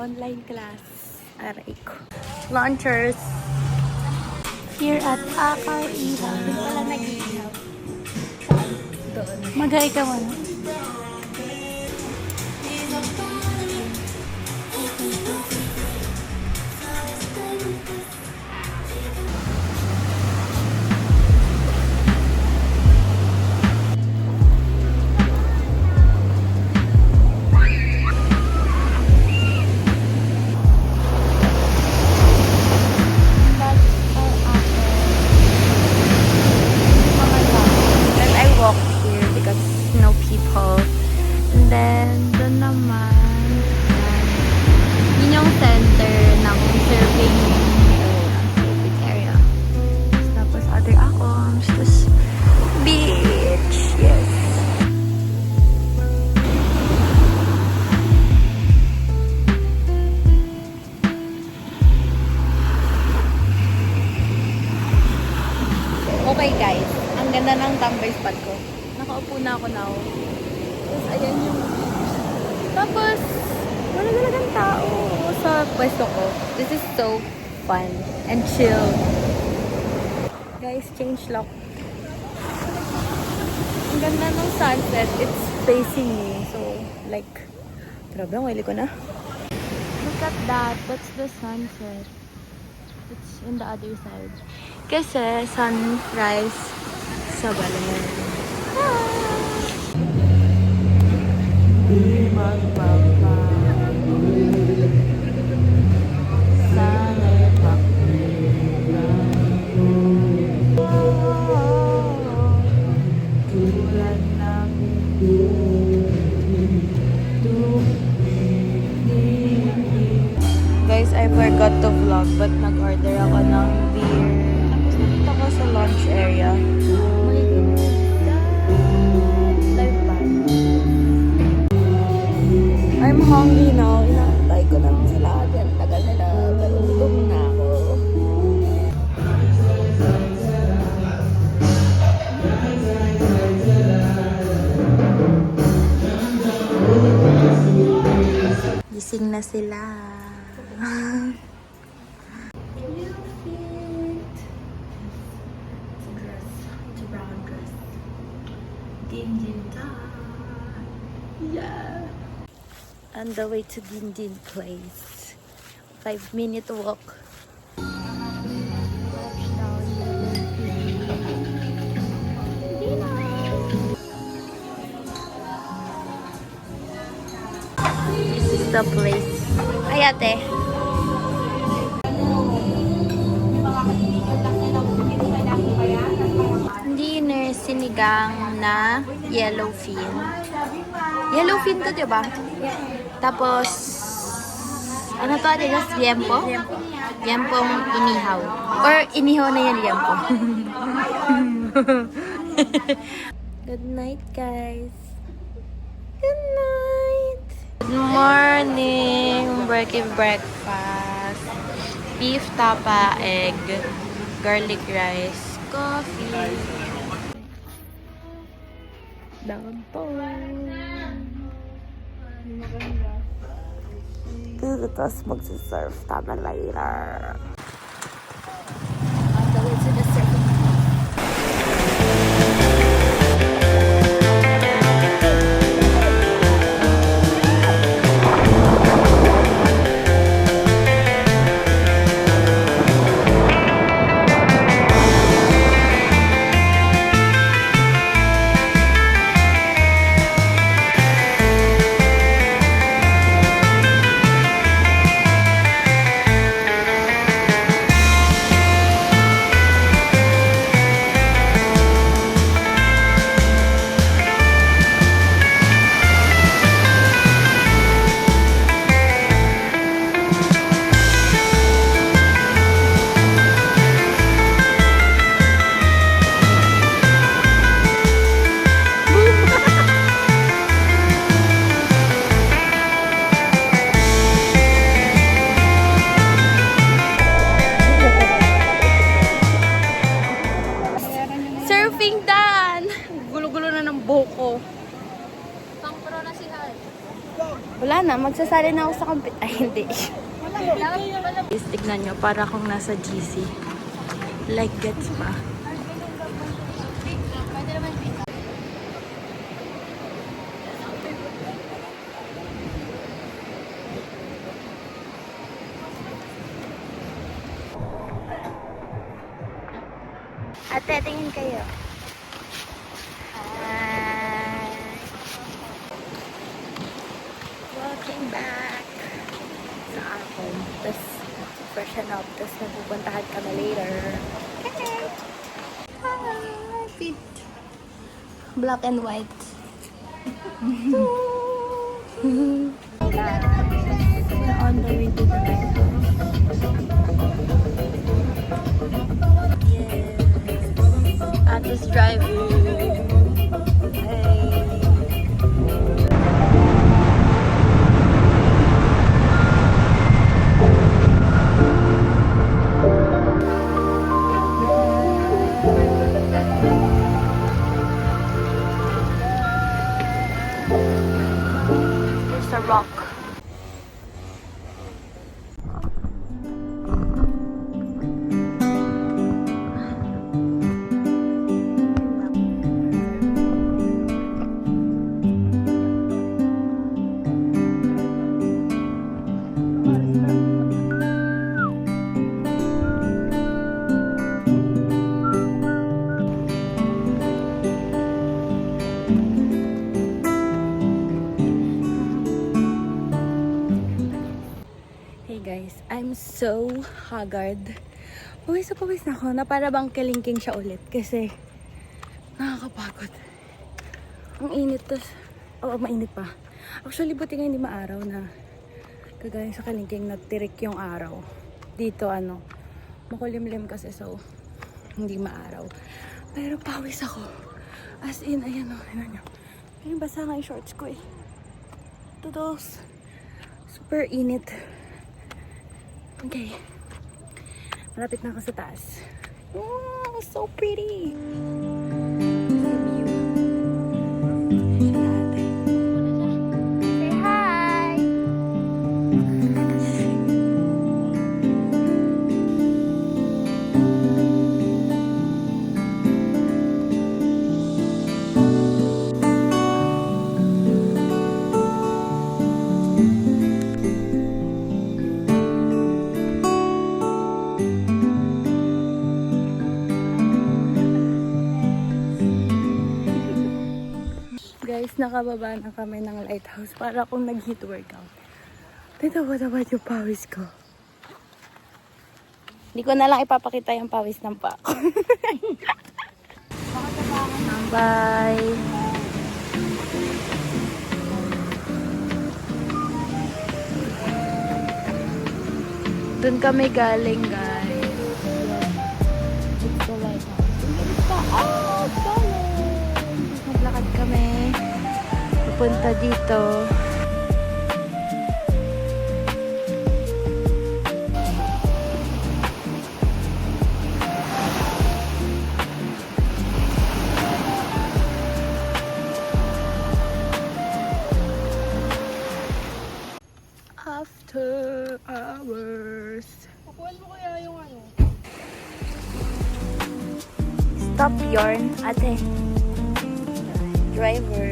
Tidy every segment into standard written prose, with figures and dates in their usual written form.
Online class. Aray ko. Launchers. Here at Akaw Ihaw. Doon pala nag-iihaw. Doon. Mag-hi ka muna. Okay guys, ang ganda ng tambay spot ko. Nakaupo na ako now. Tapos ayan yung tapos wala talagang tao sa pwesto ko. This is so fun and chill. Guys, change lock. Ang ganda ng sunset. It's facing me. So, like, grabe, ang wili ko na. Look at that. That's the sunset. It's in the other side. Kasi sunrise sa Balen. Di magpapago sana'y pakinggan ko tulad ng guys, I forgot to vlog but nag-order ako ng beer. Dito ako sa lunch area. My goodness. Live band. I'm hungry now. Inantay ko lang sila. Diyan, tagal nila. Pero gutom na ako. Gising na sila. Yeah. On the way to Dindin place. 5-minute walk. This is the place. Ay ate. Dinner sinigang na yellowfin. Yellowfin to, diba? Tapos, ano to? Just liempo? Liempong inihaw. Or inihaw na yan, liempo. Good night, guys. Good night. Good morning. Breakfast. Beef tapa, egg, garlic rice, coffee. Downtown. Tapos magsisurf tayo later. On the way to the surf. Gulo-gulo na ng buhok ko. Pang pro na si Hal. Wala na, magsasali na ako sa compete. Ay, hindi. Guys, tignan nyo, para akong nasa GC. Like, gets pa. Ate, tingin kayo. Hi. Walking back sa akin. Tapos, freshen up. Tapos, napupuntahan kami later. Okay. Hi. Feet. Black and white. We're on the way to the lighthouse. Ato's driving. Hey. There's a rock. Hey guys, I'm so haggard. Pawis na ako na para bang kalingking siya ulit kasi nakakapagod. Ang init, tas mainit pa. Actually, buti nga hindi maaraw na kagaya sa kalingking na tirik yung araw. Dito makulimlim kasi so hindi maaraw. Pero pawis ako. As in, ayan ayan nyo. Ayun, basa nga yung shorts ko eh. Todos. Super init. Okay. Malapit na ako sa taas. Oh, so pretty! Say hi! Guys, nakababa na kami ng lighthouse para akong nag-heat workout. Dito ko dapat yung pawis ko. Hindi ko na lang ipapakita yung pawis ng pa ako. Bye! Doon kami galing, guys. It's the lighthouse. It's the naglakad kami papunta dito. After hours. Pakuhan mo kaya yung Stop yarn, ate. Driver.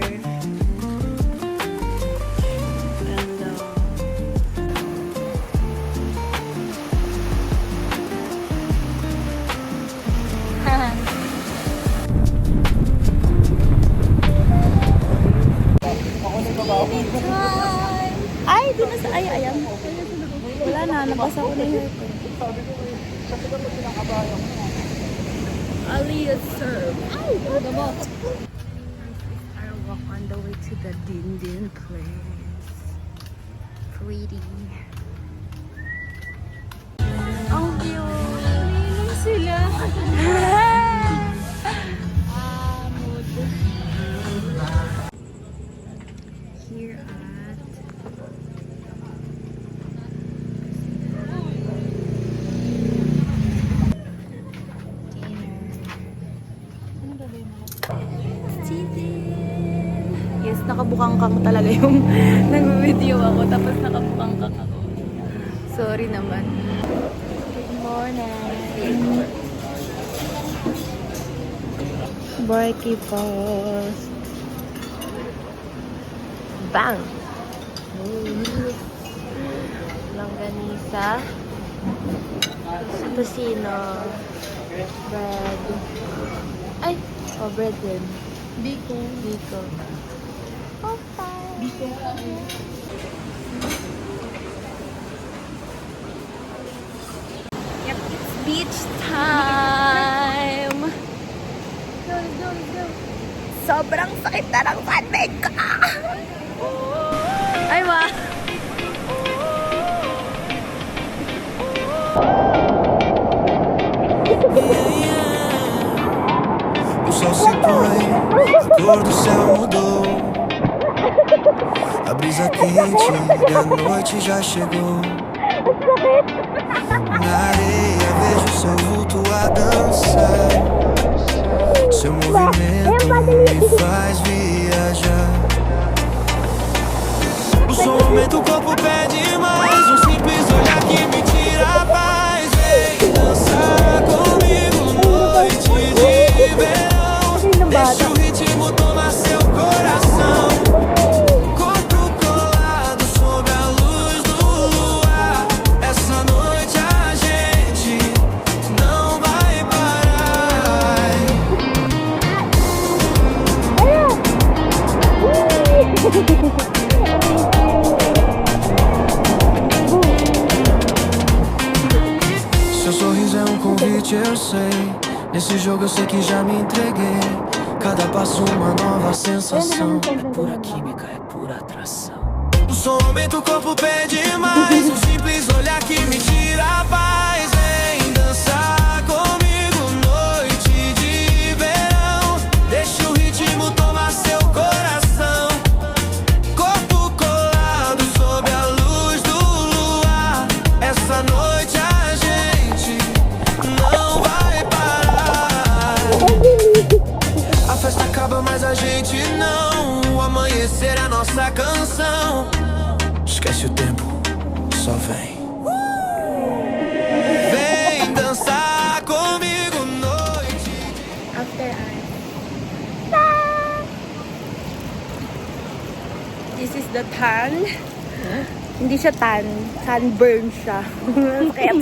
Hello. Ay, doon na sa ayan. Wala na, nabasa ko na yung hair ko. Aliyah serve. Ay, ano ba? Our walk on the way to the Din place. Pretty. Ang cute. Ninong sila. Here at nakabukangkang talaga yung nag-video ako. Tapos nakabukangkang ako. Sorry naman. Good morning. Barky Falls. Bang! Langganisa. Tocino. Bread. Ay! Oh, bread din. Biko. Biko. Okay. Biko. Yep, it's beach time! Go, go, go! Sobrang sakit na ng sunbed ko! Ay, wa! O sol se põe, a cor do céu mudou. A brisa quente e a noite já chegou. Na areia vejo seu vulto a dançar. Seu movimento me faz viajar. O som aumenta, o corpo pede mais. Um simples olhar que me tira a paz. Vem dançar comigo, noite de verão. Deixa o ritmo tomar seu coração. Corpo colado sob a luz do luar. Essa noite a gente não vai parar. Seu sorriso é um convite, eu sei. Nesse jogo eu sei que já me entreguei. Cada passo uma nova sensação. É pura química, é pura atração. O som aumenta, o corpo pede mais. Um simples olhar que me tira a paz. Vem dançar comigo, noite de verão. Deixa o ritmo tomar seu coração. Corpo colado sob a luz do luar. Essa noite a gente não vai parar. A festa acaba, mas a gente não. O amanhecer é a nossa canção. Esquece o tempo, só vem. Vem dançar comigo, noite. After I... This is the tan. Hindi siya tan. Sunburn siya. Kaya...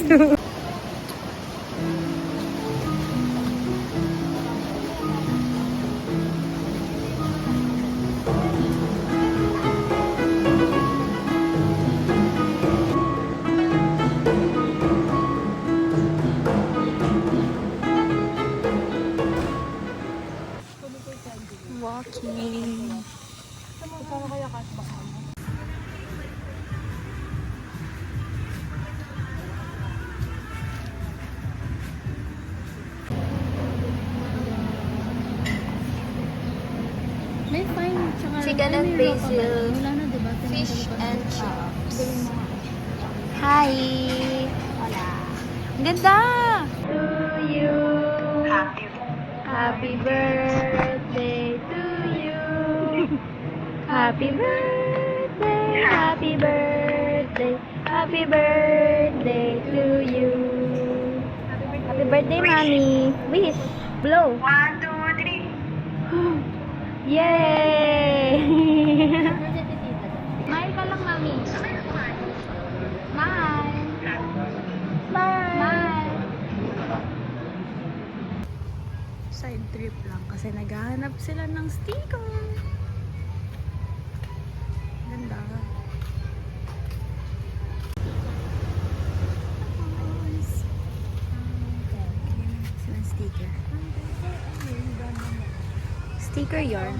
Walking. May fine. Chicken and basil, Wala na, diba? fish and chips. Hi! Hola. Ang ganda! To you. Happy birthday to you. Happy birthday, happy birthday, happy birthday to you. Happy birthday, Mommy. Wish. Blow. 1, 2, 3. Yay! Smile ka lang, mami. Smile. Bye! Side trip lang kasi naghahanap sila ng sticker. Ganda. Sila sticker. Sticker yarn.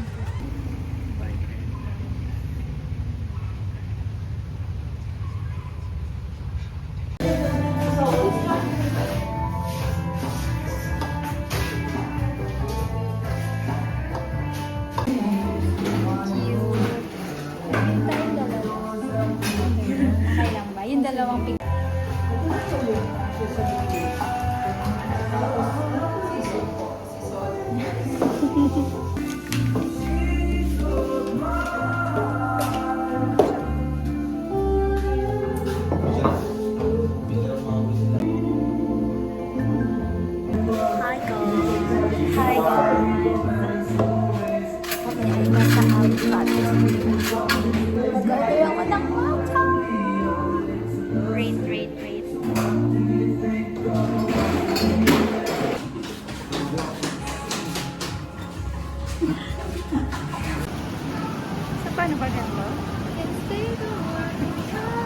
Okay lang ba? Yung dalawang picture.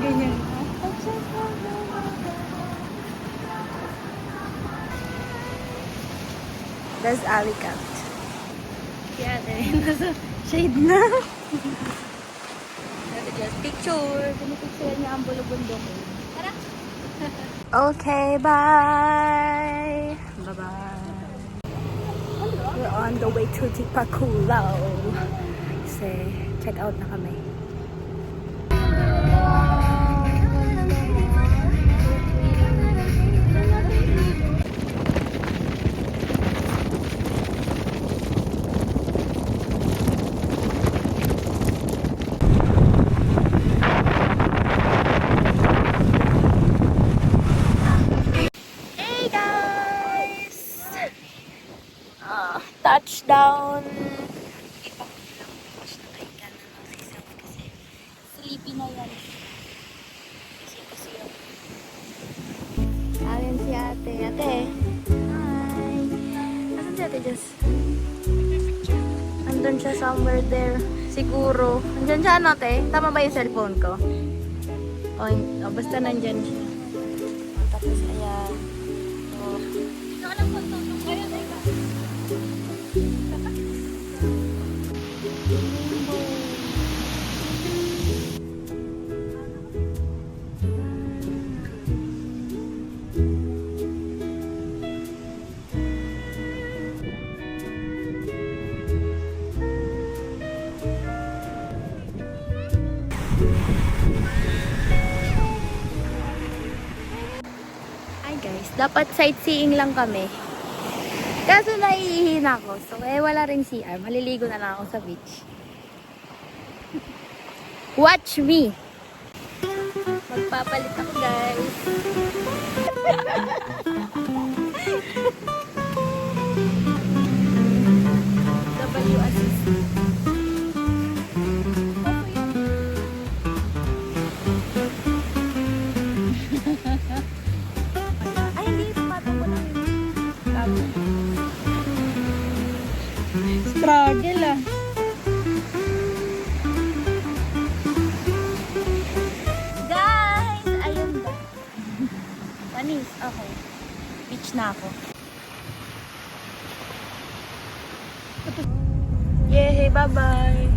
Ganyan. That's alley cat. Kaya nasa shade na. Just picture. Pinipicture niya ang bulubundok. Tara. Okay, bye. Bye-bye. We're on the way to Tipaculao. Kasi check out na kami. Hey guys! Touchdown! Ipa ko lang bukas na kahiga na mag-self kasi sleepy na yan. Kasi yun. Ayan si ate. Ate! Hi! Nasaan si ate Jess? Andun siya somewhere there. Siguro. Andyan siya ano ate? Tama ba yung cellphone ko? O basta nandyan siya. O, tapos ayan. O. Hi guys, dapat sightseeing lang kami. Kaso nahihina ako. So, wala rin CR. Maliligo na lang ako sa beach. Watch me! Magpapalit ako, guys. W assist. Ay, hindi. Patungo lang yun. Struggle ah. Guys! Ayun ba? Panis. Okay. Beach na ako. Yay! Bye-bye!